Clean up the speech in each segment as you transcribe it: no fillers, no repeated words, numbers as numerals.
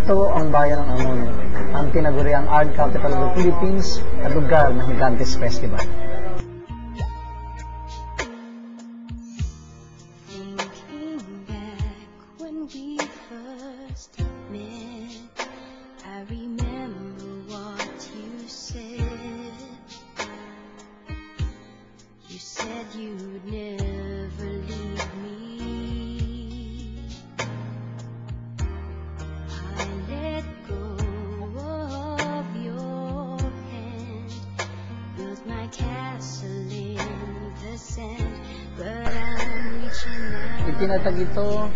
Ito ang bayan ng Angono, ang tinaguriang art capital of the Philippines at lugar ng Gigantes Festival. Itinatag ito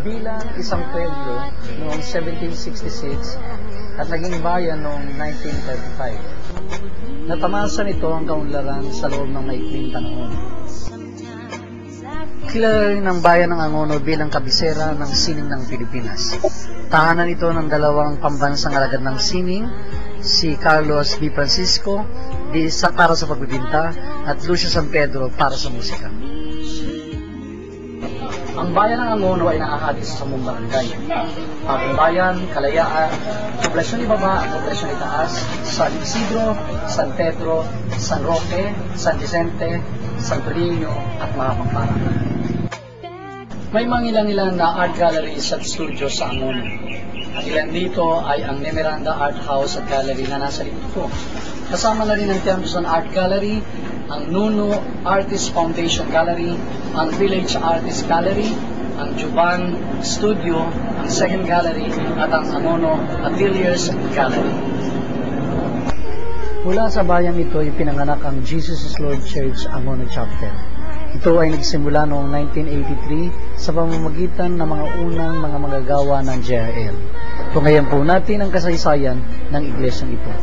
bilang isang pueblo noong 1766 at naging bayan noong 1935. Natamasan ito ang kaunlaran sa loob ng maikling panahon. Kilala rin ang bayan ng Angono bilang kabisera ng sining ng Pilipinas. Tahanan ito ng dalawang pambansang alagad ng sining, si Carlos B. Francisco para sa pagbibinta at Lucio San Pedro para sa musika. Ang bayan ng Angono ay nakahati sa 10 barangay. Bagong Bayan, Kalayaan, Poblasyon Ibaba at Poblasyon Itaas, San Isidro, San Pedro, San Roque, San Vicente, San Torino at mga Pampanga. May mga ilang na art galleries at studios sa Angono. At ilan dito ay ang Nemiranda Art House at Gallery na nasa likod ko. Kasama na rin ang Tiamson Art Gallery, ang Nuno Artist Foundation Gallery, ang Village Artist Gallery, ang Juban Studio, ang Second Gallery, at ang Angono Ateliers Gallery. Mula sa bayan ito, ipinanganak ang Jesus is Lord Church Angono Chapter. Ito ay nagsimula noong 1983 sa pamamagitan ng mga unang mga manggagawa ng JRL. Tungayan po natin ang kasaysayan ng iglesyang ito.